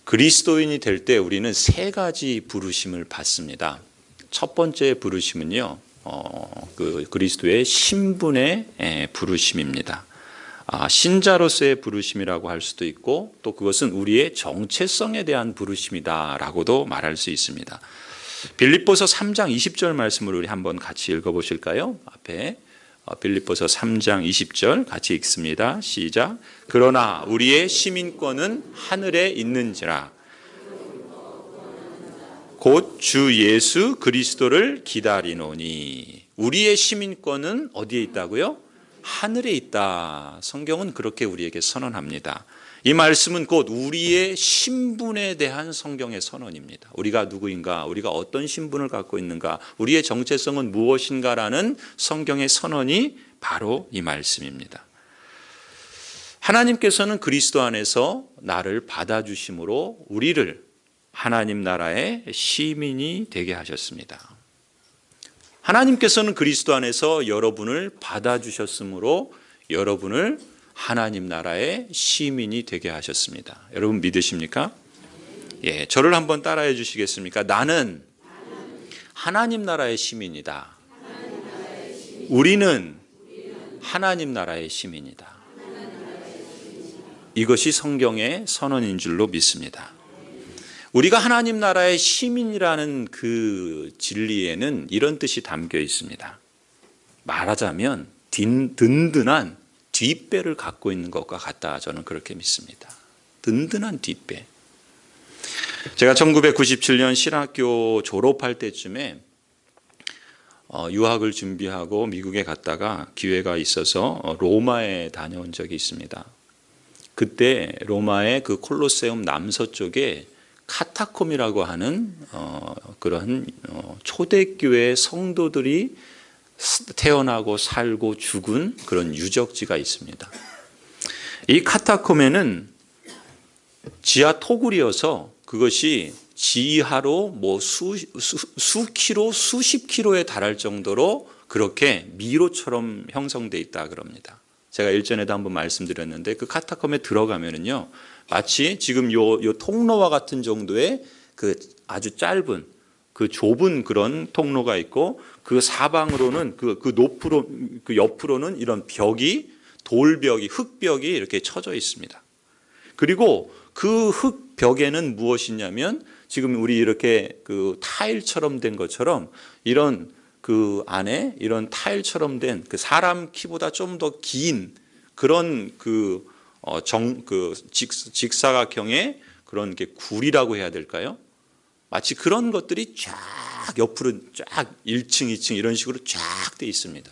그리스도인이 될 때 우리는 세 가지 부르심을 받습니다. 첫 번째 부르심은요, 그리스도의 신분의 부르심입니다. 신자로서의 부르심이라고 할 수도 있고, 또 그것은 우리의 정체성에 대한 부르심이다라고도 말할 수 있습니다. 빌립보서 3장 20절 말씀을 우리 한번 같이 읽어보실까요? 앞에 빌립보서 3장 20절 같이 읽습니다. 시작. 그러나 우리의 시민권은 하늘에 있는지라 곧 주 예수 그리스도를 기다리노니. 우리의 시민권은 어디에 있다고요? 하늘에 있다. 성경은 그렇게 우리에게 선언합니다. 이 말씀은 곧 우리의 신분에 대한 성경의 선언입니다. 우리가 누구인가, 우리가 어떤 신분을 갖고 있는가, 우리의 정체성은 무엇인가라는 성경의 선언이 바로 이 말씀입니다. 하나님께서는 그리스도 안에서 나를 받아주심으로 우리를 하나님 나라의 시민이 되게 하셨습니다. 하나님께서는 그리스도 안에서 여러분을 받아주셨으므로 여러분을 하나님 나라의 시민이 되게 하셨습니다. 여러분 믿으십니까? 예, 저를 한번 따라해 주시겠습니까? 나는 하나님 나라의 시민이다. 우리는 하나님 나라의 시민이다. 이것이 성경의 선언인 줄로 믿습니다. 우리가 하나님 나라의 시민이라는 그 진리에는 이런 뜻이 담겨 있습니다. 말하자면 든든한 뒷배를 갖고 있는 것과 같다. 저는 그렇게 믿습니다. 든든한 뒷배. 제가 1997년 신학교 졸업할 때쯤에 유학을 준비하고 미국에 갔다가 기회가 있어서 로마에 다녀온 적이 있습니다. 그때 로마의 그 콜로세움 남서쪽에 카타콤이라고 하는 그런 초대교회 성도들이 태어나고 살고 죽은 그런 유적지가 있습니다. 이 카타콤에는 지하 토굴이어서 그것이 지하로 뭐 수키로 수십 킬로에 달할 정도로 그렇게 미로처럼 형성되어 있다 그럽니다. 제가 일전에도 한번 말씀드렸는데 그 카타콤에 들어가면은요, 마치 지금 요 통로와 같은 정도의 그 아주 짧은 그 좁은 그런 통로가 있고, 그 사방으로는 그 옆으로는 이런 벽이, 돌벽이, 흙벽이 이렇게 쳐져 있습니다. 그리고 그 흙벽에는 무엇이냐면 지금 우리 이렇게 그 타일처럼 된 것처럼 이런 그 안에 이런 타일처럼 된 그 사람 키보다 좀 더 긴 그런 직사각형의 그런 게 굴이라고 해야 될까요? 마치 그런 것들이 쫙 옆으로 쫙 1층, 2층 이런 식으로 쫙 돼 있습니다.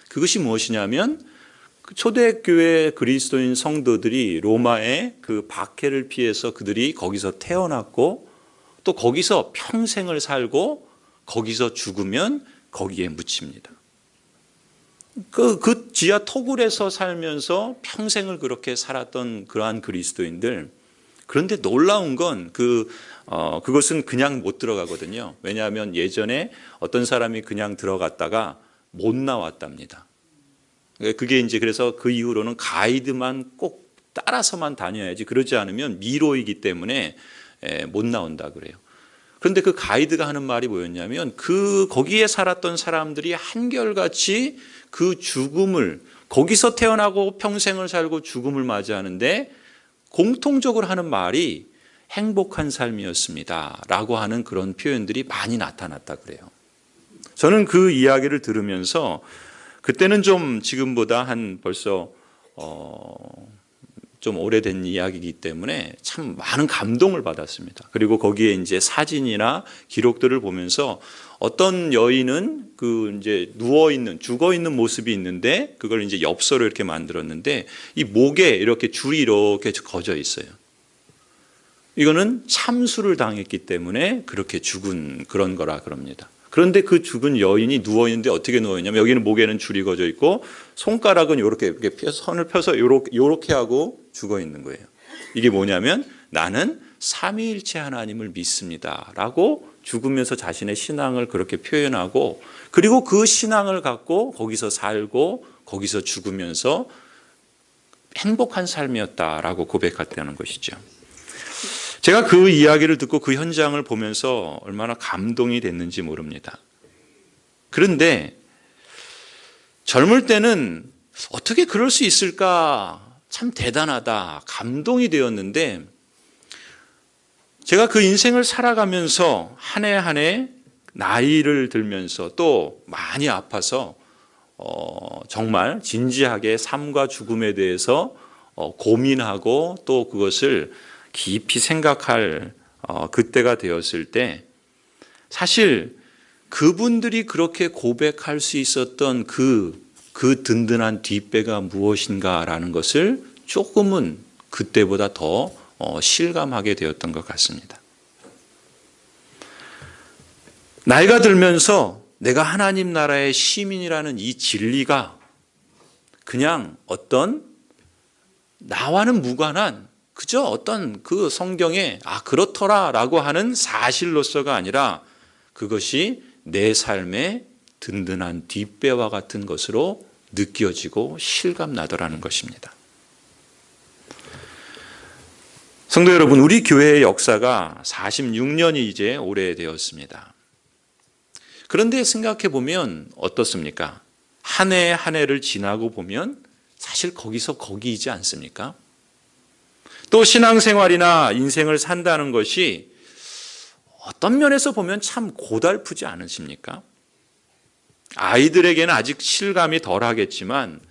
그것이 무엇이냐면 초대교회 그리스도인 성도들이 로마의 그 박해를 피해서 그들이 거기서 태어났고 또 거기서 평생을 살고 거기서 죽으면 거기에 묻힙니다. 그 지하 토굴에서 살면서 평생을 그렇게 살았던 그러한 그리스도인들, 그런데 놀라운 건 그것은 그냥 못 들어가거든요. 왜냐하면 예전에 어떤 사람이 그냥 들어갔다가 못 나왔답니다. 그게 이제 그래서 그 이후로는 가이드만 꼭 따라서만 다녀야지, 그러지 않으면 미로이기 때문에 못 나온다 그래요. 그런데 그 가이드가 하는 말이 뭐였냐면 거기에 살았던 사람들이 한결같이 그 죽음을, 거기서 태어나고 평생을 살고 죽음을 맞이하는데 공통적으로 하는 말이 행복한 삶이었습니다 라고 하는 그런 표현들이 많이 나타났다 그래요. 저는 그 이야기를 들으면서 그때는 좀 지금보다 한 벌써 좀 오래된 이야기이기 때문에 참 많은 감동을 받았습니다. 그리고 거기에 이제 사진이나 기록들을 보면서 어떤 여인은 이제 죽어 있는 모습이 있는데 그걸 이제 엽서로 이렇게 만들었는데 이 목에 이렇게 줄이 이렇게 거져 있어요. 이거는 참수를 당했기 때문에 그렇게 죽은 그런 거라 그럽니다. 그런데 그 죽은 여인이 누워 있는데 어떻게 누워 있냐면 여기는 목에는 줄이 거져 있고 손가락은 이렇게 선을 펴서 이렇게 하고 죽어 있는 거예요. 이게 뭐냐면 나는 삼위일체 하나님을 믿습니다라고 죽으면서 자신의 신앙을 그렇게 표현하고, 그리고 그 신앙을 갖고 거기서 살고 거기서 죽으면서 행복한 삶이었다라고 고백했다는 것이죠. 제가 그 이야기를 듣고 그 현장을 보면서 얼마나 감동이 됐는지 모릅니다. 그런데 젊을 때는 어떻게 그럴 수 있을까? 참 대단하다, 감동이 되었는데, 제가 그 인생을 살아가면서 한 해 한 해 나이를 들면서 또 많이 아파서 정말 진지하게 삶과 죽음에 대해서 고민하고 또 그것을 깊이 생각할 그때가 되었을 때, 사실 그분들이 그렇게 고백할 수 있었던 그 든든한 뒷배가 무엇인가라는 것을 조금은 그때보다 더 실감하게 되었던 것 같습니다. 나이가 들면서 내가 하나님 나라의 시민이라는 이 진리가 그냥 어떤 나와는 무관한 그저 어떤 그 성경에 그렇더라라고 하는 사실로서가 아니라 그것이 내 삶의 든든한 뒷배와 같은 것으로 느껴지고 실감나더라는 것입니다. 성도 여러분, 우리 교회의 역사가 46년이 이제 오래되었습니다. 그런데 생각해 보면 어떻습니까? 한 해 한 해를 지나고 보면 사실 거기서 거기이지 않습니까? 또 신앙생활이나 인생을 산다는 것이 어떤 면에서 보면 참 고달프지 않으십니까? 아이들에게는 아직 실감이 덜 하겠지만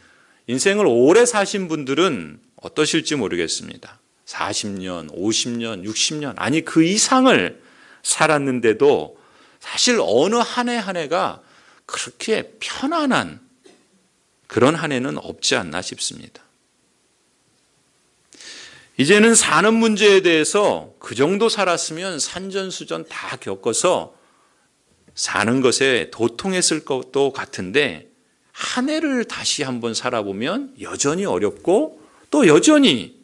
인생을 오래 사신 분들은 어떠실지 모르겠습니다. 40년, 50년, 60년, 아니 그 이상을 살았는데도 사실 어느 한 해 한 해가 그렇게 편안한 그런 한 해는 없지 않나 싶습니다. 이제는 사는 문제에 대해서 그 정도 살았으면 산전수전 다 겪어서 사는 것에 도통했을 것도 같은데 한 해를 다시 한번 살아보면 여전히 어렵고 또 여전히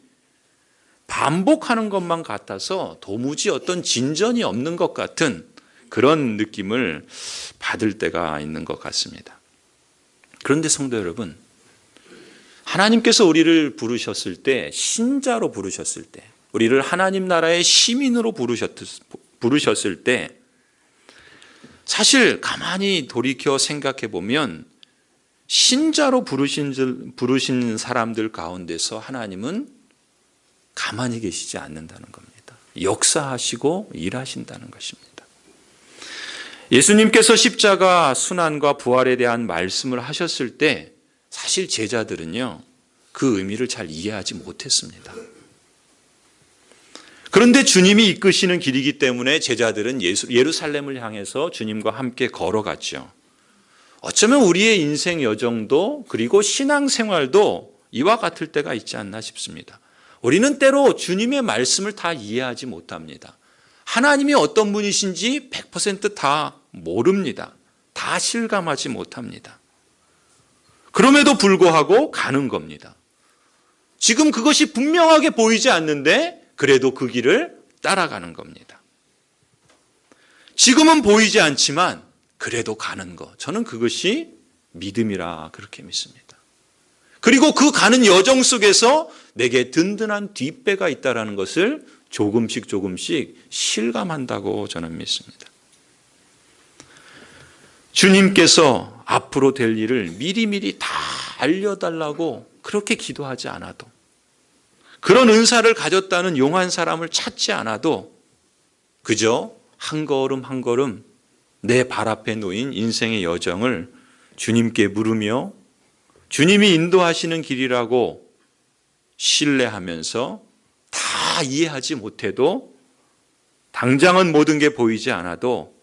반복하는 것만 같아서 도무지 어떤 진전이 없는 것 같은 그런 느낌을 받을 때가 있는 것 같습니다. 그런데 성도 여러분, 하나님께서 우리를 부르셨을 때, 신자로 부르셨을 때, 우리를 하나님 나라의 시민으로 부르셨을 때 사실 가만히 돌이켜 생각해 보면 신자로 부르신 사람들 가운데서 하나님은 가만히 계시지 않는다는 겁니다. 역사하시고 일하신다는 것입니다. 예수님께서 십자가 순환과 부활에 대한 말씀을 하셨을 때 사실 제자들은요, 그 의미를 잘 이해하지 못했습니다. 그런데 주님이 이끄시는 길이기 때문에 제자들은 예루살렘을 향해서 주님과 함께 걸어갔죠. 어쩌면 우리의 인생 여정도 그리고 신앙생활도 이와 같을 때가 있지 않나 싶습니다. 우리는 때로 주님의 말씀을 다 이해하지 못합니다. 하나님이 어떤 분이신지 100% 다 모릅니다. 다 실감하지 못합니다. 그럼에도 불구하고 가는 겁니다. 지금 그것이 분명하게 보이지 않는데 그래도 그 길을 따라가는 겁니다. 지금은 보이지 않지만 그래도 가는 것. 저는 그것이 믿음이라 그렇게 믿습니다. 그리고 그 가는 여정 속에서 내게 든든한 뒷배가 있다는 것을 조금씩 실감한다고 저는 믿습니다. 주님께서 앞으로 될 일을 미리미리 다 알려달라고 그렇게 기도하지 않아도, 그런 은사를 가졌다는 용한 사람을 찾지 않아도 그저 한 걸음 한 걸음 내 발 앞에 놓인 인생의 여정을 주님께 물으며 주님이 인도하시는 길이라고 신뢰하면서 다 이해하지 못해도 당장은 모든 게 보이지 않아도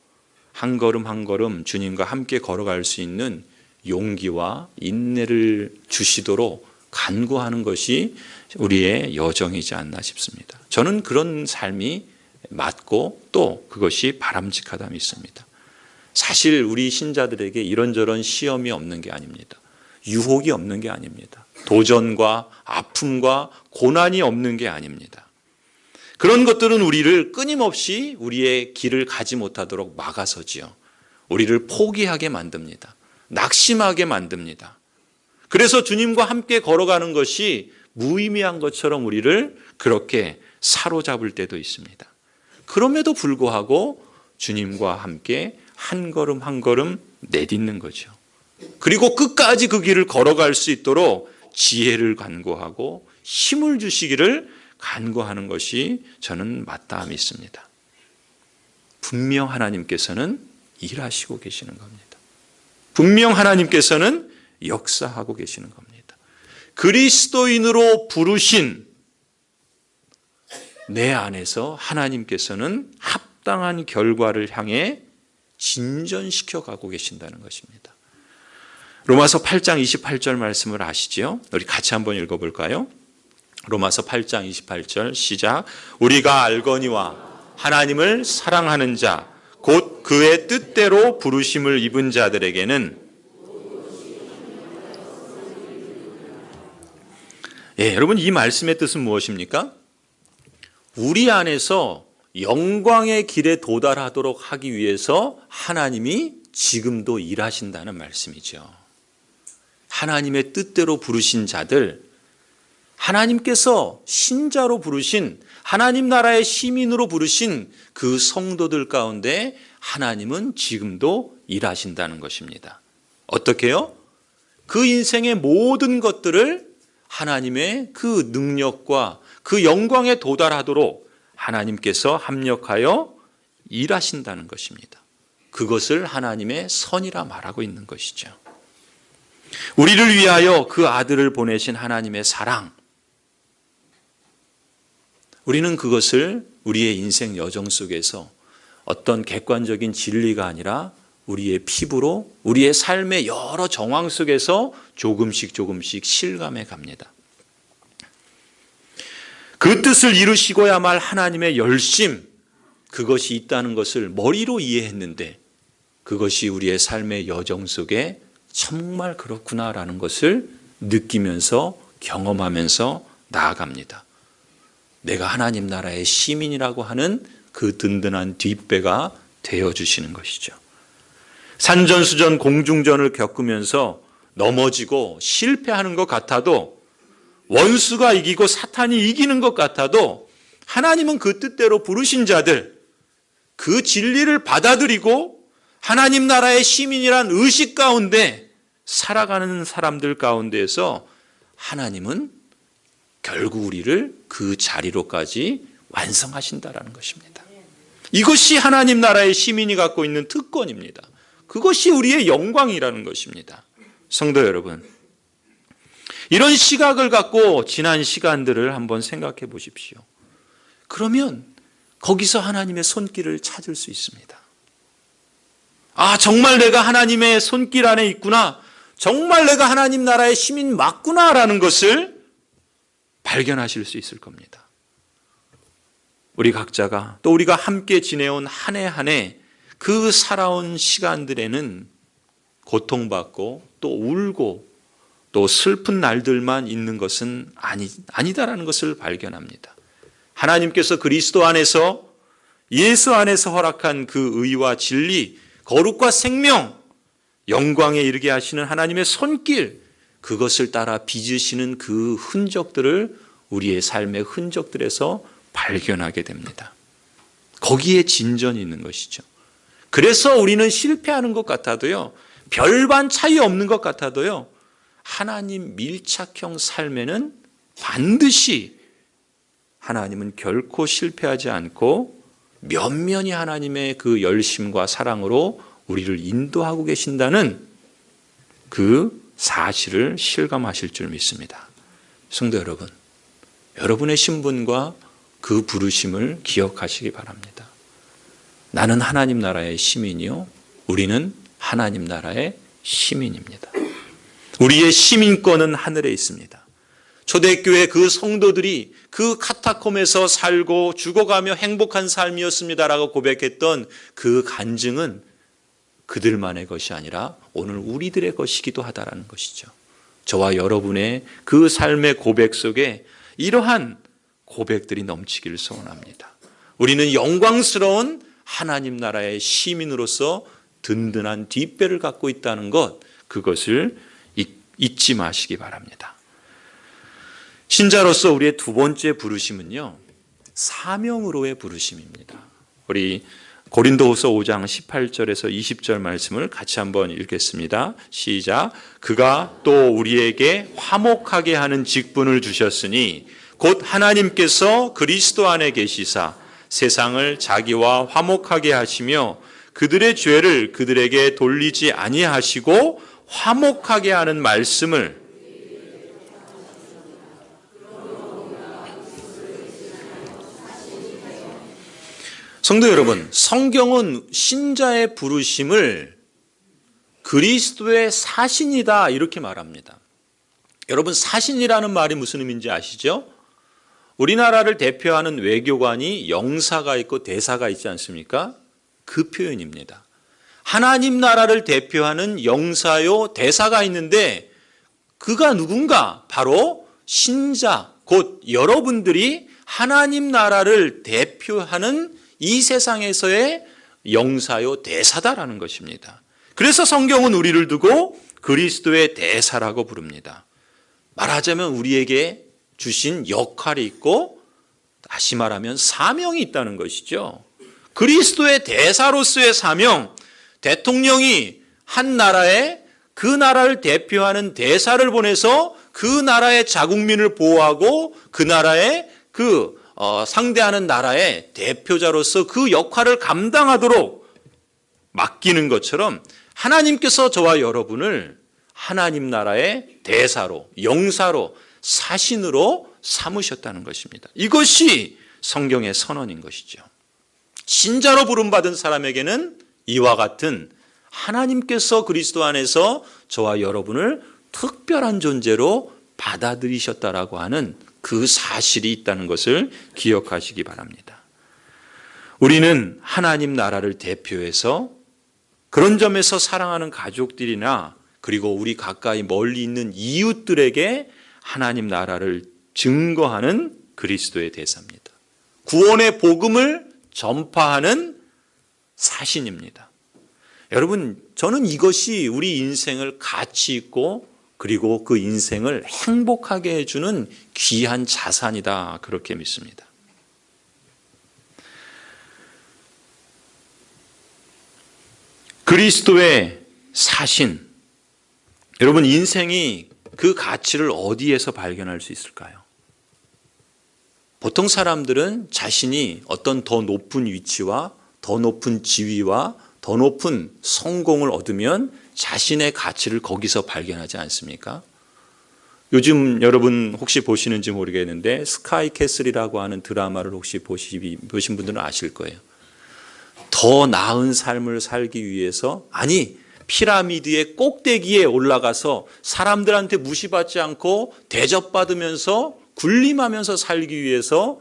한 걸음 한 걸음 주님과 함께 걸어갈 수 있는 용기와 인내를 주시도록 간구하는 것이 우리의 여정이지 않나 싶습니다. 저는 그런 삶이 맞고 또 그것이 바람직하다 믿습니다. 사실 우리 신자들에게 이런저런 시험이 없는 게 아닙니다. 유혹이 없는 게 아닙니다. 도전과 아픔과 고난이 없는 게 아닙니다. 그런 것들은 우리를 끊임없이 우리의 길을 가지 못하도록 막아서지요. 우리를 포기하게 만듭니다. 낙심하게 만듭니다. 그래서 주님과 함께 걸어가는 것이 무의미한 것처럼 우리를 그렇게 사로잡을 때도 있습니다. 그럼에도 불구하고 주님과 함께 한 걸음 한 걸음 내딛는 거죠. 그리고 끝까지 그 길을 걸어갈 수 있도록 지혜를 간구하고 힘을 주시기를 간구하는 것이 저는 마땅히 믿습니다. 분명 하나님께서는 일하시고 계시는 겁니다. 분명 하나님께서는 역사하고 계시는 겁니다. 그리스도인으로 부르신 내 안에서 하나님께서는 합당한 결과를 향해 진전시켜 가고 계신다는 것입니다. 로마서 8장 28절 말씀을 아시죠? 우리 같이 한번 읽어볼까요? 로마서 8장 28절 시작. 우리가 알거니와 하나님을 사랑하는 자 곧 그의 뜻대로 부르심을 입은 자들에게는 여러분 이 말씀의 뜻은 무엇입니까? 우리 안에서 영광의 길에 도달하도록 하기 위해서 하나님이 지금도 일하신다는 말씀이죠. 하나님의 뜻대로 부르신 자들, 하나님께서 신자로 부르신 하나님 나라의 시민으로 부르신 그 성도들 가운데 하나님은 지금도 일하신다는 것입니다. 어떻게요? 그 인생의 모든 것들을 하나님의 그 능력과 그 영광에 도달하도록 하나님께서 합력하여 일하신다는 것입니다. 그것을 하나님의 선이라 말하고 있는 것이죠. 우리를 위하여 그 아들을 보내신 하나님의 사랑, 우리는 그것을 우리의 인생 여정 속에서 어떤 객관적인 진리가 아니라 우리의 피부로 우리의 삶의 여러 정황 속에서 조금씩 실감해 갑니다. 그 뜻을 이루시고야 말 하나님의 열심, 그것이 있다는 것을 머리로 이해했는데 그것이 우리의 삶의 여정 속에 정말 그렇구나라는 것을 느끼면서 경험하면서 나아갑니다. 내가 하나님 나라의 시민이라고 하는 그 든든한 뒷배가 되어주시는 것이죠. 산전수전 공중전을 겪으면서 넘어지고 실패하는 것 같아도, 원수가 이기고 사탄이 이기는 것 같아도 하나님은 그 뜻대로 부르신 자들, 그 진리를 받아들이고 하나님 나라의 시민이란 의식 가운데 살아가는 사람들 가운데에서 하나님은 결국 우리를 그 자리로까지 완성하신다라는 것입니다. 이것이 하나님 나라의 시민이 갖고 있는 특권입니다. 그것이 우리의 영광이라는 것입니다. 성도 여러분, 이런 시각을 갖고 지난 시간들을 한번 생각해 보십시오. 그러면 거기서 하나님의 손길을 찾을 수 있습니다. 아, 정말 내가 하나님의 손길 안에 있구나. 정말 내가 하나님 나라의 시민 맞구나라는 것을 발견하실 수 있을 겁니다. 우리 각자가 또 우리가 함께 지내온 한 해 한 해 그 살아온 시간들에는 고통받고 또 울고 또 슬픈 날들만 있는 것은 아니다라는 것을 발견합니다. 하나님께서 그리스도 안에서 예수 안에서 허락한 그 의와 진리, 거룩과 생명, 영광에 이르게 하시는 하나님의 손길, 그것을 따라 빚으시는 그 흔적들을 우리의 삶의 흔적들에서 발견하게 됩니다. 거기에 진전이 있는 것이죠. 그래서 우리는 실패하는 것 같아도요, 별반 차이 없는 것 같아도요, 하나님 밀착형 삶에는 반드시 하나님은 결코 실패하지 않고 면면히 하나님의 그 열심과 사랑으로 우리를 인도하고 계신다는 그 사실을 실감하실 줄 믿습니다. 성도 여러분, 여러분의 신분과 그 부르심을 기억하시기 바랍니다. 나는 하나님 나라의 시민이요, 우리는 하나님 나라의 시민입니다. 우리의 시민권은 하늘에 있습니다. 초대교회 그 성도들이 그 카타콤에서 살고 죽어가며 행복한 삶이었습니다라고 고백했던 그 간증은 그들만의 것이 아니라 오늘 우리들의 것이기도 하다라는 것이죠. 저와 여러분의 그 삶의 고백 속에 이러한 고백들이 넘치기를 소원합니다. 우리는 영광스러운 하나님 나라의 시민으로서 든든한 뒷배를 갖고 있다는 것, 그것을 잊지 마시기 바랍니다. 신자로서 우리의 두 번째 부르심은요, 사명으로의 부르심입니다. 우리 고린도후서 5장 18절에서 20절 말씀을 같이 한번 읽겠습니다. 시작. 그가 또 우리에게 화목하게 하는 직분을 주셨으니 곧 하나님께서 그리스도 안에 계시사 세상을 자기와 화목하게 하시며 그들의 죄를 그들에게 돌리지 아니하시고 화목하게 하는 말씀을 성도 여러분, 성경은 신자의 부르심을 그리스도의 사신이다 이렇게 말합니다. 여러분, 사신이라는 말이 무슨 의미인지 아시죠? 우리나라를 대표하는 외교관이 영사가 있고 대사가 있지 않습니까? 그 표현입니다. 하나님 나라를 대표하는 영사요 대사가 있는데 그가 누군가? 바로 신자, 곧 여러분들이 하나님 나라를 대표하는 이 세상에서의 영사요 대사다라는 것입니다. 그래서 성경은 우리를 두고 그리스도의 대사라고 부릅니다. 말하자면 우리에게 주신 역할이 있고 다시 말하면 사명이 있다는 것이죠. 그리스도의 대사로서의 사명, 대통령이 한 나라에 그 나라를 대표하는 대사를 보내서 그 나라의 자국민을 보호하고 그 나라의 상대하는 나라의 대표자로서 그 역할을 감당하도록 맡기는 것처럼 하나님께서 저와 여러분을 하나님 나라의 대사로, 영사로, 사신으로 삼으셨다는 것입니다. 이것이 성경의 선언인 것이죠. 신자로 부름받은 사람에게는 이와 같은 하나님께서 그리스도 안에서 저와 여러분을 특별한 존재로 받아들이셨다라고 하는 그 사실이 있다는 것을 기억하시기 바랍니다. 우리는 하나님 나라를 대표해서 그런 점에서 사랑하는 가족들이나 그리고 우리 가까이 멀리 있는 이웃들에게 하나님 나라를 증거하는 그리스도의 대사입니다. 구원의 복음을 전파하는 사신입니다. 여러분, 저는 이것이 우리 인생을 가치 있고 그리고 그 인생을 행복하게 해주는 귀한 자산이다 그렇게 믿습니다. 그리스도의 사신, 여러분 인생이 그 가치를 어디에서 발견할 수 있을까요? 보통 사람들은 자신이 어떤 더 높은 위치와 더 높은 지위와 더 높은 성공을 얻으면 자신의 가치를 거기서 발견하지 않습니까? 요즘 여러분 혹시 보시는지 모르겠는데 스카이캐슬이라고 하는 드라마를 혹시 보신 분들은 아실 거예요. 더 나은 삶을 살기 위해서, 아니 피라미드의 꼭대기에 올라가서 사람들한테 무시받지 않고 대접받으면서 군림하면서 살기 위해서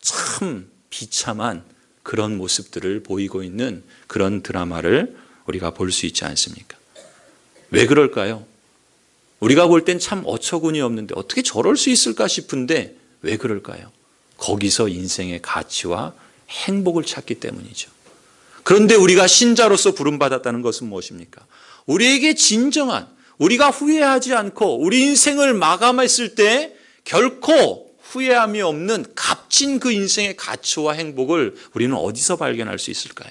참 비참한 그런 모습들을 보이고 있는 그런 드라마를 우리가 볼 수 있지 않습니까? 왜 그럴까요? 우리가 볼 땐 참 어처구니 없는데 어떻게 저럴 수 있을까 싶은데 왜 그럴까요? 거기서 인생의 가치와 행복을 찾기 때문이죠. 그런데 우리가 신자로서 부름받았다는 것은 무엇입니까? 우리에게 진정한, 우리가 후회하지 않고 우리 인생을 마감했을 때 결코 후회함이 없는 값진 그 인생의 가치와 행복을 우리는 어디서 발견할 수 있을까요?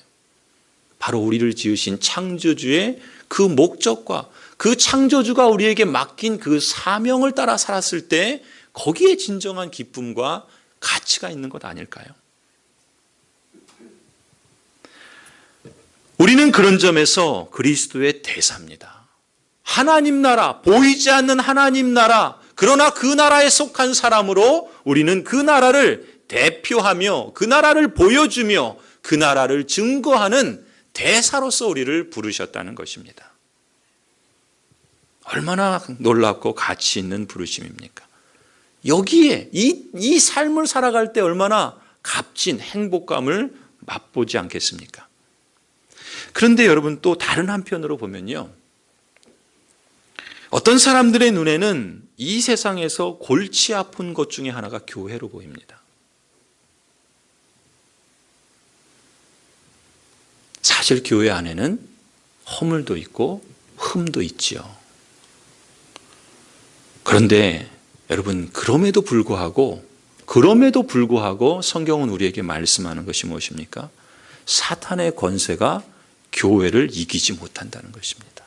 바로 우리를 지으신 창조주의 그 목적과 그 창조주가 우리에게 맡긴 그 사명을 따라 살았을 때 거기에 진정한 기쁨과 가치가 있는 것 아닐까요? 우리는 그런 점에서 그리스도의 대사입니다. 하나님 나라, 보이지 않는 하나님 나라, 그러나 그 나라에 속한 사람으로 우리는 그 나라를 대표하며 그 나라를 보여주며 그 나라를 증거하는 대사로서 우리를 부르셨다는 것입니다. 얼마나 놀랍고 가치 있는 부르심입니까? 여기에 이 삶을 살아갈 때 얼마나 값진 행복감을 맛보지 않겠습니까? 그런데 여러분 또 다른 한편으로 보면요. 어떤 사람들의 눈에는 이 세상에서 골치 아픈 것 중에 하나가 교회로 보입니다. 사실 교회 안에는 허물도 있고 흠도 있지요. 그런데 여러분 그럼에도 불구하고 그럼에도 불구하고 성경은 우리에게 말씀하는 것이 무엇입니까? 사탄의 권세가 교회를 이기지 못한다는 것입니다.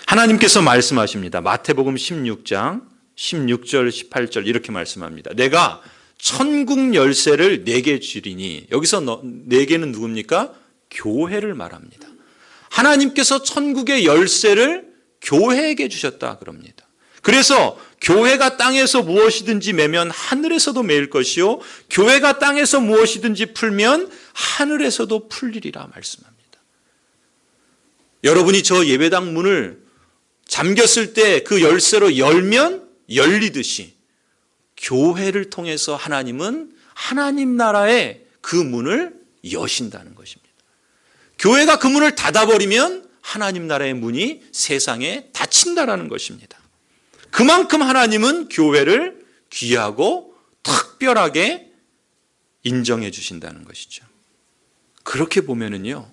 하나님께서 말씀하십니다. 마태복음 16장 16절 18절 이렇게 말씀합니다. 내가 천국 열쇠를 네게 주리니, 여기서 네게는 누굽니까? 교회를 말합니다. 하나님께서 천국의 열쇠를 교회에게 주셨다 그럽니다. 그래서 교회가 땅에서 무엇이든지 매면 하늘에서도 매일 것이요, 교회가 땅에서 무엇이든지 풀면 하늘에서도 풀리리라 말씀합니다. 여러분이 저 예배당 문을 잠겼을 때 그 열쇠로 열면 열리듯이 교회를 통해서 하나님은 하나님 나라의 그 문을 여신다는 것입니다. 교회가 그 문을 닫아버리면 하나님 나라의 문이 세상에 닫힌다라는 것입니다. 그만큼 하나님은 교회를 귀하고 특별하게 인정해 주신다는 것이죠. 그렇게 보면은요,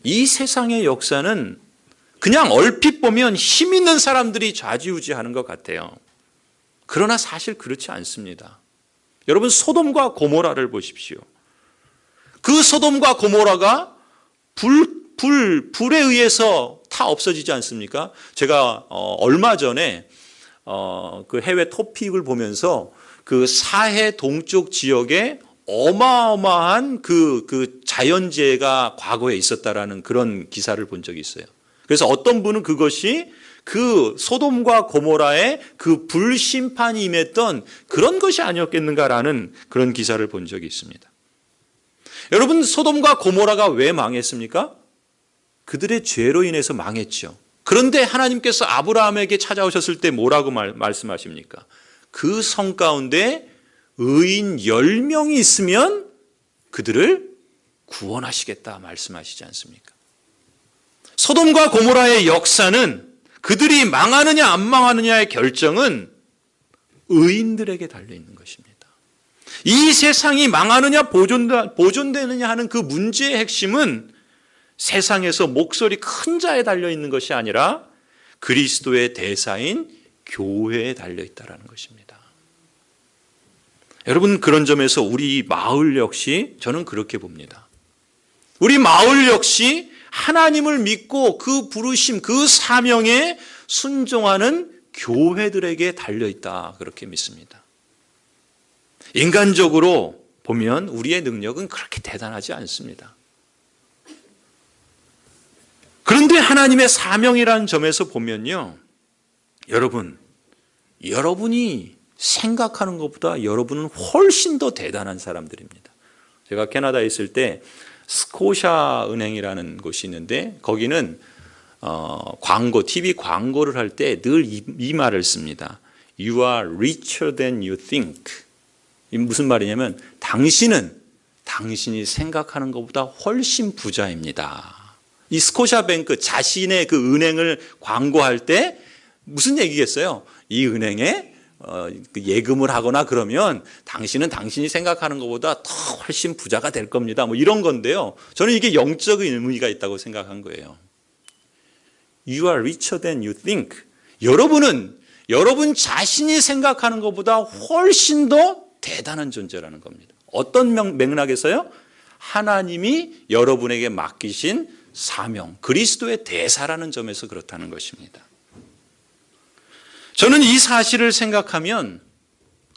이 세상의 역사는 그냥 얼핏 보면 힘 있는 사람들이 좌지우지하는 것 같아요. 그러나 사실 그렇지 않습니다. 여러분, 소돔과 고모라를 보십시오. 그 소돔과 고모라가 불에 의해서 다 없어지지 않습니까? 제가 얼마 전에 그 해외 토픽을 보면서 그 사해 동쪽 지역에 어마어마한 그 자연재해가 과거에 있었다라는 그런 기사를 본 적이 있어요. 그래서 어떤 분은 그것이 그 소돔과 고모라의 그 불심판이 임했던 그런 것이 아니었겠는가라는 그런 기사를 본 적이 있습니다. 여러분, 소돔과 고모라가 왜 망했습니까? 그들의 죄로 인해서 망했죠. 그런데 하나님께서 아브라함에게 찾아오셨을 때 뭐라고 말씀하십니까? 그 성 가운데 의인 10명이 있으면 그들을 구원하시겠다 말씀하시지 않습니까? 소돔과 고모라의 역사는, 그들이 망하느냐 안 망하느냐의 결정은 의인들에게 달려있는 것입니다. 이 세상이 망하느냐 보존되느냐 하는 그 문제의 핵심은 세상에서 목소리 큰 자에 달려있는 것이 아니라 그리스도의 대사인 교회에 달려있다는 것입니다. 여러분, 그런 점에서 우리 마을 역시 저는 그렇게 봅니다. 우리 마을 역시 하나님을 믿고 그 부르심, 그 사명에 순종하는 교회들에게 달려있다, 그렇게 믿습니다. 인간적으로 보면 우리의 능력은 그렇게 대단하지 않습니다. 그런데 하나님의 사명이라는 점에서 보면요, 여러분이 생각하는 것보다 여러분은 훨씬 더 대단한 사람들입니다. 제가 캐나다에 있을 때 스코샤 은행이라는 곳이 있는데, 거기는 TV 광고를 할 때 늘 이 말을 씁니다. You are richer than you think. 이 무슨 말이냐면, 당신이 생각하는 것보다 훨씬 부자입니다. 이 스코샤뱅크 자신의 그 은행을 광고할 때 무슨 얘기겠어요? 이 은행에 예금을 하거나 그러면 당신이 생각하는 것보다 더 훨씬 부자가 될 겁니다. 뭐 이런 건데요. 저는 이게 영적인 의미가 있다고 생각한 거예요. You are richer than you think. 여러분 자신이 생각하는 것보다 훨씬 더 대단한 존재라는 겁니다. 어떤 맥락에서요? 하나님이 여러분에게 맡기신 사명, 그리스도의 대사라는 점에서 그렇다는 것입니다. 저는 이 사실을 생각하면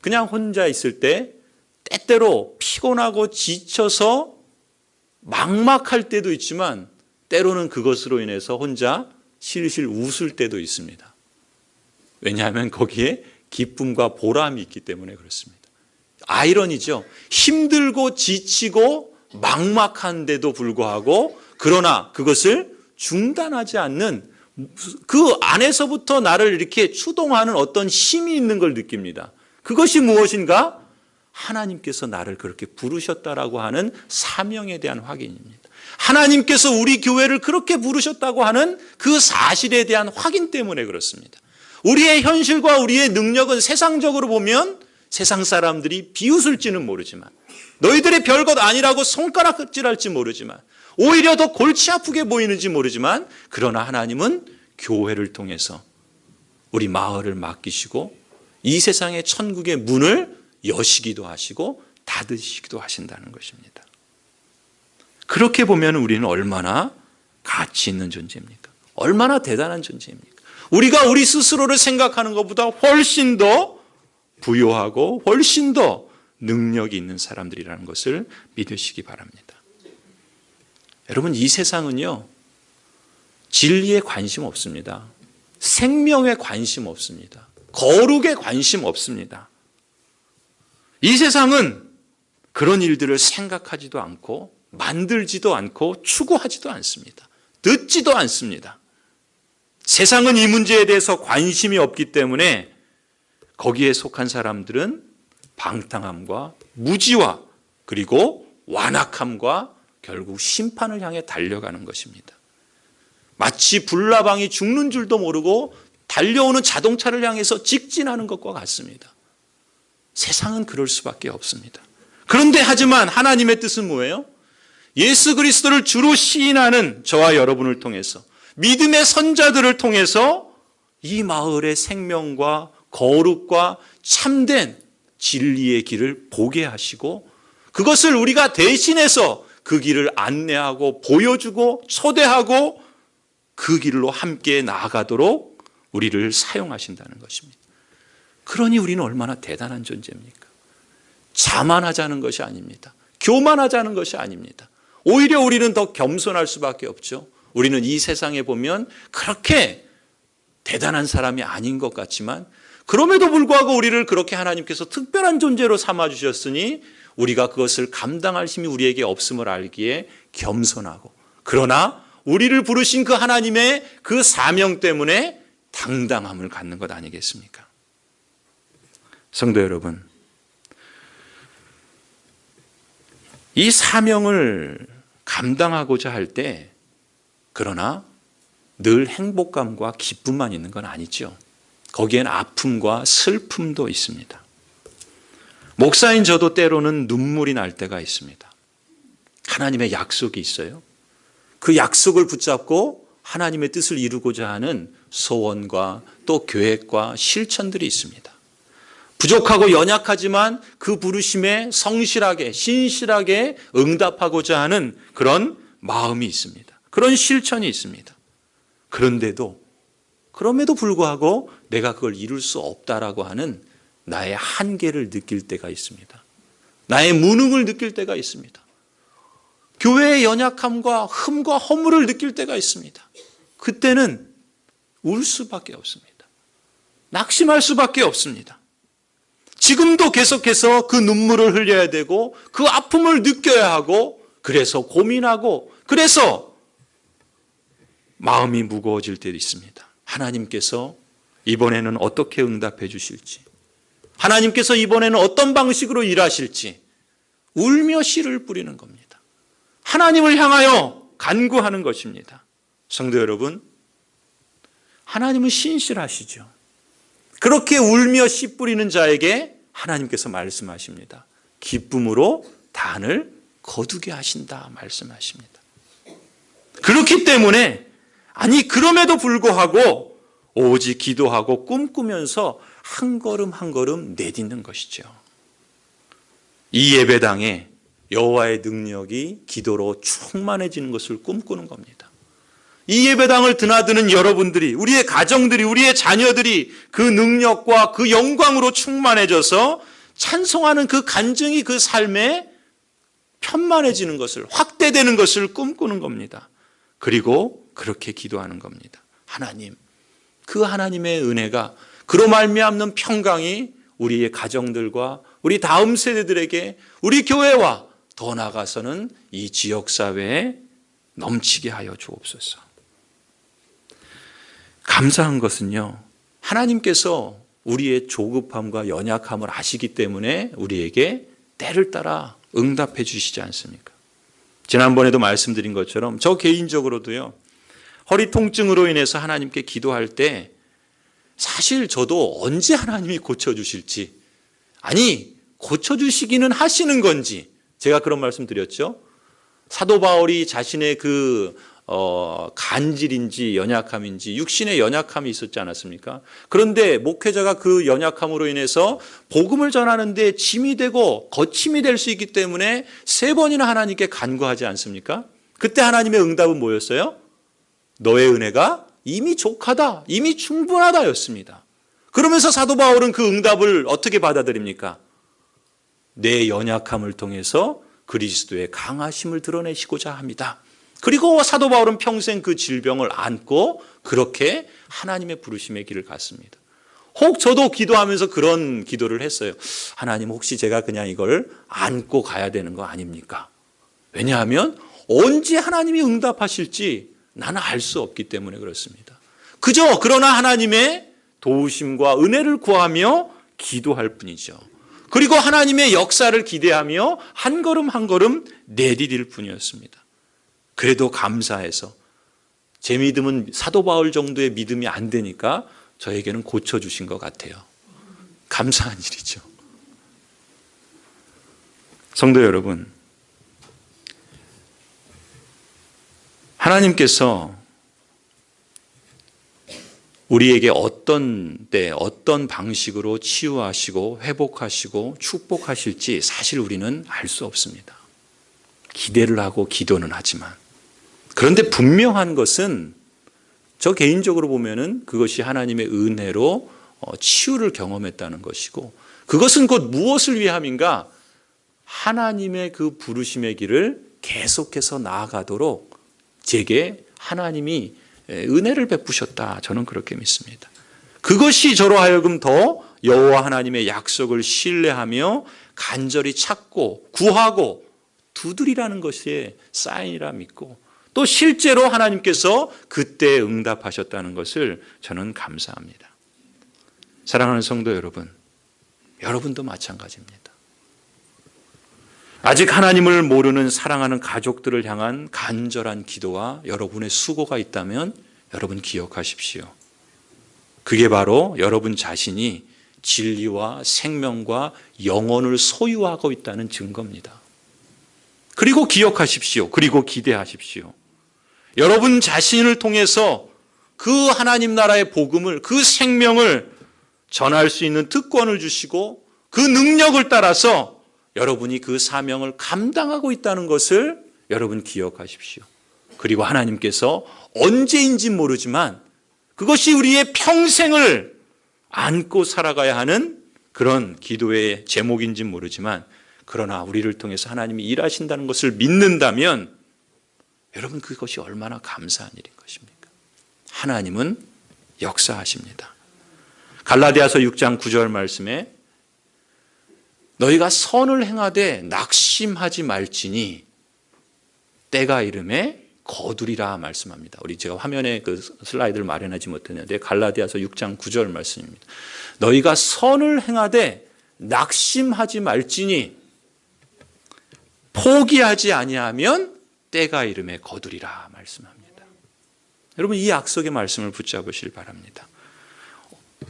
그냥 혼자 있을 때 때때로 피곤하고 지쳐서 막막할 때도 있지만, 때로는 그것으로 인해서 혼자 실실 웃을 때도 있습니다. 왜냐하면 거기에 기쁨과 보람이 있기 때문에 그렇습니다. 아이러니죠. 힘들고 지치고 막막한데도 불구하고, 그러나 그것을 중단하지 않는, 그 안에서부터 나를 이렇게 추동하는 어떤 힘이 있는 걸 느낍니다. 그것이 무엇인가? 하나님께서 나를 그렇게 부르셨다라고 하는 사명에 대한 확인입니다. 하나님께서 우리 교회를 그렇게 부르셨다고 하는 그 사실에 대한 확인 때문에 그렇습니다. 우리의 현실과 우리의 능력은 세상적으로 보면 세상 사람들이 비웃을지는 모르지만, 너희들의 별것 아니라고 손가락질할지 모르지만, 오히려 더 골치 아프게 보이는지 모르지만, 그러나 하나님은 교회를 통해서 우리 마을을 맡기시고 이 세상의 천국의 문을 여시기도 하시고 닫으시기도 하신다는 것입니다. 그렇게 보면 우리는 얼마나 가치 있는 존재입니까? 얼마나 대단한 존재입니까? 우리가 우리 스스로를 생각하는 것보다 훨씬 더 부요하고 훨씬 더 능력이 있는 사람들이라는 것을 믿으시기 바랍니다. 여러분, 이 세상은요, 진리에 관심 없습니다. 생명에 관심 없습니다. 거룩에 관심 없습니다. 이 세상은 그런 일들을 생각하지도 않고 만들지도 않고 추구하지도 않습니다. 듣지도 않습니다. 세상은 이 문제에 대해서 관심이 없기 때문에 거기에 속한 사람들은 방탕함과 무지와 그리고 완악함과 결국 심판을 향해 달려가는 것입니다. 마치 불나방이 죽는 줄도 모르고 달려오는 자동차를 향해서 직진하는 것과 같습니다. 세상은 그럴 수밖에 없습니다. 그런데 하지만 하나님의 뜻은 뭐예요? 예수 그리스도를 주로 시인하는 저와 여러분을 통해서, 믿음의 선자들을 통해서 이 마을의 생명과 거룩과 참된 진리의 길을 보게 하시고, 그것을 우리가 대신해서 그 길을 안내하고 보여주고 초대하고 그 길로 함께 나아가도록 우리를 사용하신다는 것입니다. 그러니 우리는 얼마나 대단한 존재입니까? 자만하자는 것이 아닙니다. 교만하자는 것이 아닙니다. 오히려 우리는 더 겸손할 수밖에 없죠. 우리는 이 세상에 보면 그렇게 대단한 사람이 아닌 것 같지만, 그럼에도 불구하고 우리를 그렇게 하나님께서 특별한 존재로 삼아주셨으니 우리가 그것을 감당할 힘이 우리에게 없음을 알기에 겸손하고, 그러나 우리를 부르신 그 하나님의 그 사명 때문에 당당함을 갖는 것 아니겠습니까? 성도 여러분, 이 사명을 감당하고자 할 때, 그러나 늘 행복감과 기쁨만 있는 건 아니죠. 거기엔 아픔과 슬픔도 있습니다. 목사인 저도 때로는 눈물이 날 때가 있습니다. 하나님의 약속이 있어요. 그 약속을 붙잡고 하나님의 뜻을 이루고자 하는 소원과 또 계획과 실천들이 있습니다. 부족하고 연약하지만 그 부르심에 성실하게 신실하게 응답하고자 하는 그런 마음이 있습니다. 그런 실천이 있습니다. 그럼에도 불구하고 내가 그걸 이룰 수 없다라고 하는 나의 한계를 느낄 때가 있습니다. 나의 무능을 느낄 때가 있습니다. 교회의 연약함과 흠과 허물을 느낄 때가 있습니다. 그때는 울 수밖에 없습니다. 낙심할 수밖에 없습니다. 지금도 계속해서 그 눈물을 흘려야 되고 그 아픔을 느껴야 하고, 그래서 고민하고, 그래서 마음이 무거워질 때도 있습니다. 하나님께서 이번에는 어떻게 응답해 주실지, 하나님께서 이번에는 어떤 방식으로 일하실지 울며 씨를 뿌리는 겁니다. 하나님을 향하여 간구하는 것입니다. 성도 여러분, 하나님은 신실하시죠. 그렇게 울며 씨 뿌리는 자에게 하나님께서 말씀하십니다. 기쁨으로 단을 거두게 하신다 말씀하십니다. 그렇기 때문에, 그럼에도 불구하고 오직 기도하고 꿈꾸면서 한 걸음 한 걸음 내딛는 것이죠. 이 예배당에 여호와의 능력이 기도로 충만해지는 것을 꿈꾸는 겁니다. 이 예배당을 드나드는 여러분들이, 우리의 가정들이, 우리의 자녀들이 그 능력과 그 영광으로 충만해져서 찬송하는 그 간증이 그 삶에 편만해지는 것을, 확대되는 것을 꿈꾸는 겁니다. 그리고 그렇게 기도하는 겁니다. 하나님, 그 하나님의 은혜가, 그로 말미암는 평강이 우리의 가정들과 우리 다음 세대들에게, 우리 교회와 더 나아가서는 이 지역사회에 넘치게 하여 주옵소서. 감사한 것은요, 하나님께서 우리의 조급함과 연약함을 아시기 때문에 우리에게 때를 따라 응답해 주시지 않습니까? 지난번에도 말씀드린 것처럼 저 개인적으로도요, 허리 통증으로 인해서 하나님께 기도할 때 사실 저도 언제 하나님이 고쳐주실지, 고쳐주시기는 하시는 건지, 제가 그런 말씀 드렸죠. 사도 바울이 자신의 그 간질인지 연약함인지 육신의 연약함이 있었지 않았습니까? 그런데 목회자가 그 연약함으로 인해서 복음을 전하는데 짐이 되고 거침이 될 수 있기 때문에 3번이나 하나님께 간구하지 않습니까? 그때 하나님의 응답은 뭐였어요? 너의 은혜가 이미 족하다, 이미 충분하다였습니다. 그러면서 사도 바울은 그 응답을 어떻게 받아들입니까? 내 연약함을 통해서 그리스도의 강하심을 드러내시고자 합니다. 그리고 사도 바울은 평생 그 질병을 안고 그렇게 하나님의 부르심의 길을 갔습니다. 혹 저도 기도하면서 그런 기도를 했어요. 하나님, 혹시 제가 그냥 이걸 안고 가야 되는 거 아닙니까? 왜냐하면 언제 하나님이 응답하실지 나는 알 수 없기 때문에 그렇습니다. 그러나 하나님의 도우심과 은혜를 구하며 기도할 뿐이죠. 그리고 하나님의 역사를 기대하며 한 걸음 한 걸음 내디딜 뿐이었습니다. 그래도 감사해서 제 믿음은 사도 바울 정도의 믿음이 안 되니까 저에게는 고쳐주신 것 같아요. 감사한 일이죠. 성도 여러분, 하나님께서 우리에게 어떤 때 어떤 방식으로 치유하시고 회복하시고 축복하실지 사실 우리는 알 수 없습니다. 기대를 하고 기도는 하지만, 그런데 분명한 것은 저 개인적으로 보면은 그것이 하나님의 은혜로 치유를 경험했다는 것이고, 그것은 곧 무엇을 위함인가? 하나님의 그 부르심의 길을 계속해서 나아가도록 제게 하나님이 은혜를 베푸셨다. 저는 그렇게 믿습니다. 그것이 저로 하여금 더 여호와 하나님의 약속을 신뢰하며 간절히 찾고 구하고 두드리라는 것이 사인이라 믿고, 또 실제로 하나님께서 그때 응답하셨다는 것을 저는 감사합니다. 사랑하는 성도 여러분, 여러분도 마찬가지입니다. 아직 하나님을 모르는 사랑하는 가족들을 향한 간절한 기도와 여러분의 수고가 있다면 여러분 기억하십시오. 그게 바로 여러분 자신이 진리와 생명과 영혼을 소유하고 있다는 증거입니다. 그리고 기억하십시오. 그리고 기대하십시오. 여러분 자신을 통해서 그 하나님 나라의 복음을, 그 생명을 전할 수 있는 특권을 주시고 그 능력을 따라서 여러분이 그 사명을 감당하고 있다는 것을 여러분 기억하십시오. 그리고 하나님께서 언제인지 모르지만 그것이 우리의 평생을 안고 살아가야 하는 그런 기도의 제목인지 모르지만, 그러나 우리를 통해서 하나님이 일하신다는 것을 믿는다면 여러분 그것이 얼마나 감사한 일인 것입니까? 하나님은 역사하십니다. 갈라디아서 6장 9절 말씀에 너희가 선을 행하되 낙심하지 말지니 때가 이름에 거두리라 말씀합니다. 제가 화면에 그 슬라이드를 마련하지 못했는데 갈라디아서 6장 9절 말씀입니다. 너희가 선을 행하되 낙심하지 말지니 포기하지 아니하면 때가 이름에 거두리라 말씀합니다. 여러분 이 약속의 말씀을 붙잡으시길 바랍니다.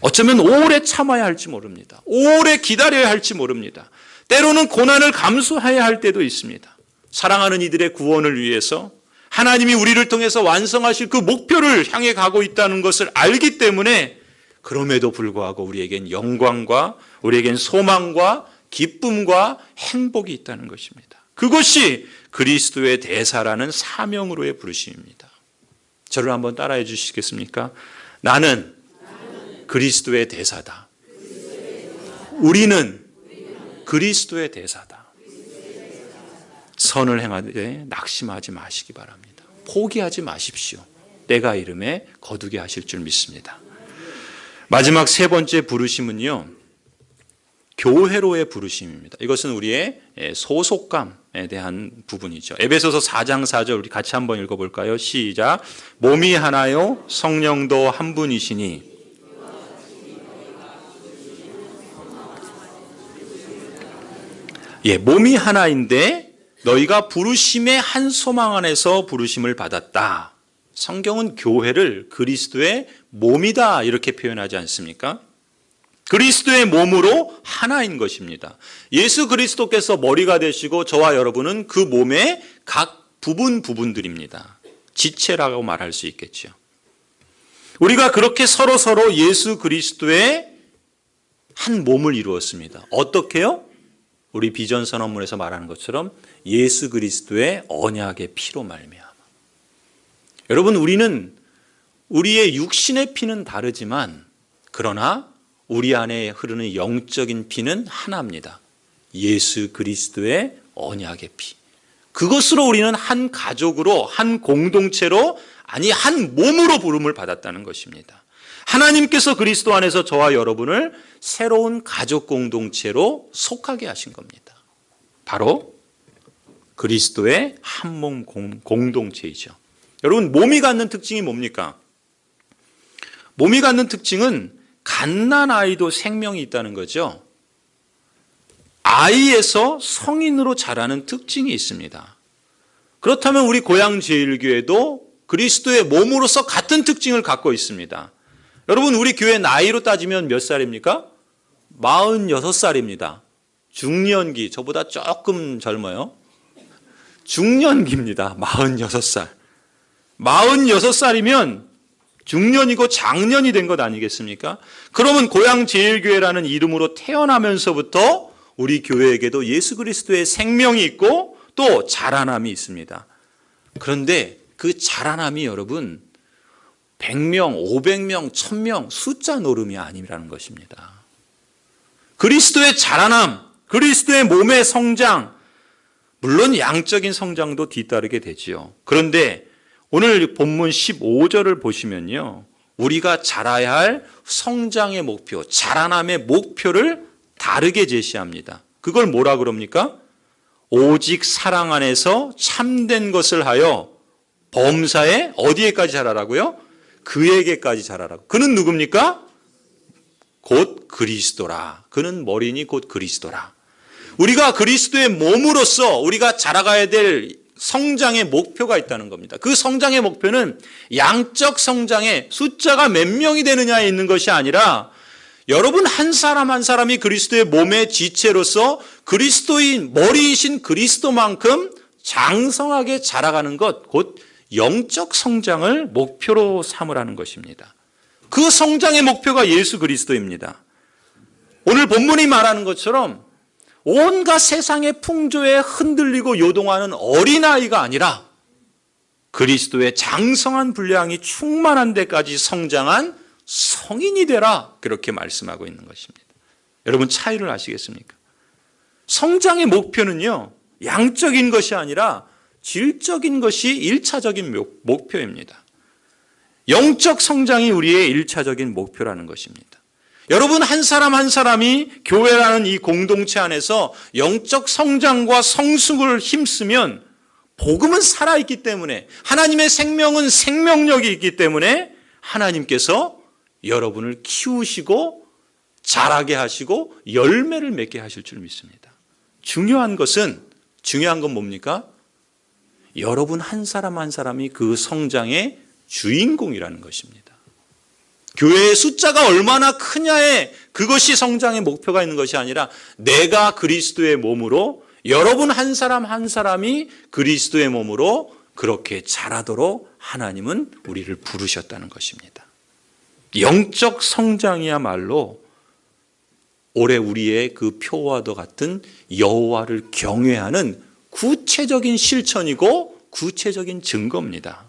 어쩌면 오래 참아야 할지 모릅니다. 오래 기다려야 할지 모릅니다. 때로는 고난을 감수해야 할 때도 있습니다. 사랑하는 이들의 구원을 위해서 하나님이 우리를 통해서 완성하실 그 목표를 향해 가고 있다는 것을 알기 때문에, 그럼에도 불구하고 우리에겐 영광과 우리에겐 소망과 기쁨과 행복이 있다는 것입니다. 그것이 그리스도의 대사라는 사명으로의 부르심입니다. 저를 한번 따라해 주시겠습니까? 나는 그리스도의 대사다. 우리는 그리스도의 대사다. 선을 행하되 낙심하지 마시기 바랍니다. 포기하지 마십시오. 때가 이름에 거두게 하실 줄 믿습니다. 마지막 3번째 부르심은요, 교회로의 부르심입니다. 이것은 우리의 소속감에 대한 부분이죠. 에베소서 4장 4절 우리 같이 한번 읽어볼까요? 시작. 몸이 하나요 성령도 한 분이시니 몸이 하나인데 너희가 부르심의 한 소망 안에서 부르심을 받았다. 성경은 교회를 그리스도의 몸이다 이렇게 표현하지 않습니까? 그리스도의 몸으로 하나인 것입니다. 예수 그리스도께서 머리가 되시고 저와 여러분은 그 몸의 각 부분들입니다. 지체라고 말할 수 있겠죠. 우리가 그렇게 서로 예수 그리스도의 한 몸을 이루었습니다. 어떻게요? 우리 비전 선언문에서 말하는 것처럼 예수 그리스도의 언약의 피로 말미암아. 여러분, 우리의 육신의 피는 다르지만 그러나 우리 안에 흐르는 영적인 피는 하나입니다. 예수 그리스도의 언약의 피. 그것으로 우리는 한 가족으로, 한 공동체로, 아니 한 몸으로 부름을 받았다는 것입니다. 하나님께서 그리스도 안에서 저와 여러분을 새로운 가족 공동체로 속하게 하신 겁니다. 바로 그리스도의 한 몸 공동체이죠. 여러분, 몸이 갖는 특징이 뭡니까? 몸이 갖는 특징은 갓난아이도 생명이 있다는 거죠. 아이에서 성인으로 자라는 특징이 있습니다. 그렇다면 우리 고향제일교회도 그리스도의 몸으로서 같은 특징을 갖고 있습니다. 여러분, 우리 교회 나이로 따지면 몇 살입니까? 46살입니다. 중년기, 저보다 조금 젊어요. 중년기입니다. 46살. 46살이면 중년이고 장년이 된 것 아니겠습니까? 그러면 고향제일교회라는 이름으로 태어나면서부터 우리 교회에게도 예수 그리스도의 생명이 있고 또 자라남이 있습니다. 그런데 그 자라남이 여러분 100명, 500명, 1000명 숫자 노름이 아니라는 것입니다. 그리스도의 자라남, 그리스도의 몸의 성장, 물론 양적인 성장도 뒤따르게 되지요. 그런데 오늘 본문 15절을 보시면요, 우리가 자라야 할 성장의 목표, 자라남의 목표를 다르게 제시합니다. 그걸 뭐라 그럽니까? 오직 사랑 안에서 참된 것을 하여 범사에 어디에까지 자라라고요? 그에게까지 자라라고. 그는 누굽니까? 곧 그리스도라. 그는 머리니 곧 그리스도라. 우리가 그리스도의 몸으로서 우리가 자라가야 될 성장의 목표가 있다는 겁니다. 그 성장의 목표는 양적 성장의 숫자가 몇 명이 되느냐에 있는 것이 아니라 여러분 한 사람 한 사람이 그리스도의 몸의 지체로서 그리스도인 머리이신 그리스도만큼 장성하게 자라가는 것, 곧 영적 성장을 목표로 삼으라는 것입니다. 그 성장의 목표가 예수 그리스도입니다. 오늘 본문이 말하는 것처럼 온갖 세상의 풍조에 흔들리고 요동하는 어린아이가 아니라 그리스도의 장성한 분량이 충만한 데까지 성장한 성인이 되라, 그렇게 말씀하고 있는 것입니다. 여러분, 차이를 아시겠습니까? 성장의 목표는요, 양적인 것이 아니라 질적인 것이 1차적인 목표입니다. 영적 성장이 우리의 1차적인 목표라는 것입니다. 여러분, 한 사람 한 사람이 교회라는 이 공동체 안에서 영적 성장과 성숙을 힘쓰면 복음은 살아있기 때문에, 하나님의 생명은 생명력이 있기 때문에 하나님께서 여러분을 키우시고 자라게 하시고 열매를 맺게 하실 줄 믿습니다. 중요한 건 뭡니까? 여러분 한 사람 한 사람이 그 성장의 주인공이라는 것입니다. 교회의 숫자가 얼마나 크냐에 그것이 성장의 목표가 있는 것이 아니라 내가 그리스도의 몸으로, 여러분 한 사람 한 사람이 그리스도의 몸으로 그렇게 자라도록 하나님은 우리를 부르셨다는 것입니다. 영적 성장이야말로 올해 우리의 그 표와도 같은 여호와를 경외하는 구체적인 실천이고 구체적인 증거입니다.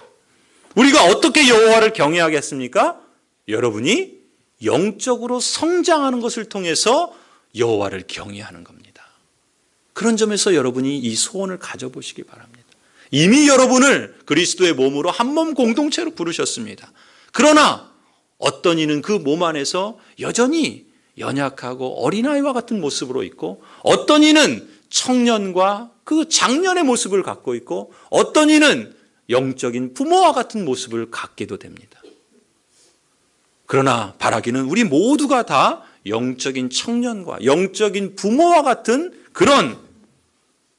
우리가 어떻게 여호와를 경외하겠습니까? 여러분이 영적으로 성장하는 것을 통해서 여호와를 경외하는 겁니다. 그런 점에서 여러분이 이 소원을 가져보시기 바랍니다. 이미 여러분을 그리스도의 몸으로 한 몸 공동체로 부르셨습니다. 그러나 어떤 이는 그 몸 안에서 여전히 연약하고 어린아이와 같은 모습으로 있고, 어떤 이는 청년과 그 장년의 모습을 갖고 있고, 어떤 이는 영적인 부모와 같은 모습을 갖게도 됩니다. 그러나 바라기는 우리 모두가 다 영적인 청년과 영적인 부모와 같은 그런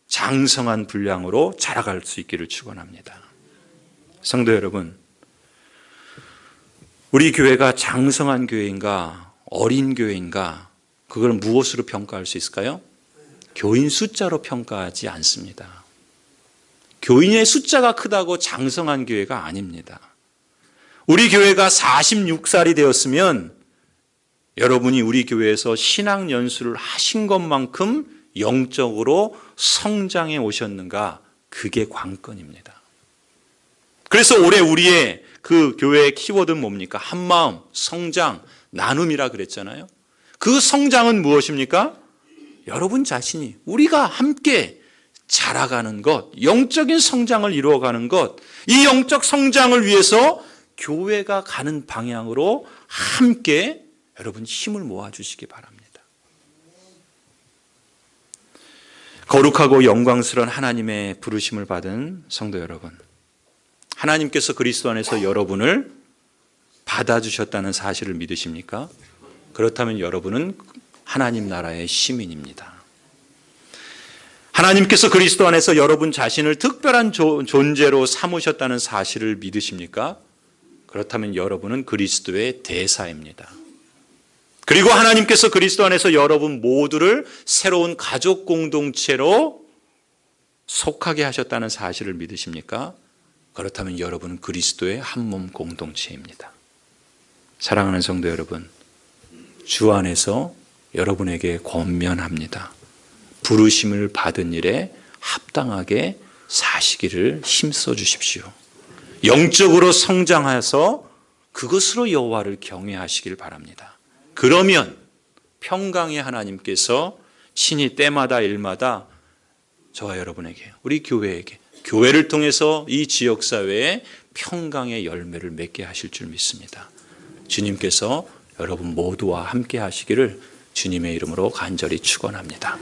장성한 분량으로 자라갈 수 있기를 축원합니다. 성도 여러분, 우리 교회가 장성한 교회인가 어린 교회인가, 그걸 무엇으로 평가할 수 있을까요? 교인 숫자로 평가하지 않습니다. 교인의 숫자가 크다고 장성한 교회가 아닙니다. 우리 교회가 46살이 되었으면 여러분이 우리 교회에서 신앙 연수를 하신 것만큼 영적으로 성장해 오셨는가? 그게 관건입니다. 그래서 올해 우리의 그 교회의 키워드는 뭡니까? 한마음, 성장, 나눔이라 그랬잖아요. 그 성장은 무엇입니까? 여러분 자신이 우리가 함께 자라가는 것, 영적인 성장을 이루어가는 것, 이 영적 성장을 위해서 교회가 가는 방향으로 함께 여러분 힘을 모아주시기 바랍니다. 거룩하고 영광스러운 하나님의 부르심을 받은 성도 여러분, 하나님께서 그리스도 안에서 여러분을 받아주셨다는 사실을 믿으십니까? 그렇다면 여러분은 하나님 나라의 시민입니다. 하나님께서 그리스도 안에서 여러분 자신을 특별한 존재로 삼으셨다는 사실을 믿으십니까? 그렇다면 여러분은 그리스도의 대사입니다. 그리고 하나님께서 그리스도 안에서 여러분 모두를 새로운 가족 공동체로 속하게 하셨다는 사실을 믿으십니까? 그렇다면 여러분은 그리스도의 한몸 공동체입니다. 사랑하는 성도 여러분, 주 안에서 여러분에게 권면합니다. 부르심을 받은 일에 합당하게 사시기를 힘써 주십시오. 영적으로 성장해서 그것으로 여호와를 경외하시길 바랍니다. 그러면 평강의 하나님께서 친히 때마다 일마다 저와 여러분에게, 우리 교회에게, 교회를 통해서 이 지역사회에 평강의 열매를 맺게 하실 줄 믿습니다. 주님께서 여러분 모두와 함께 하시기를 주님의 이름으로 간절히 축원합니다.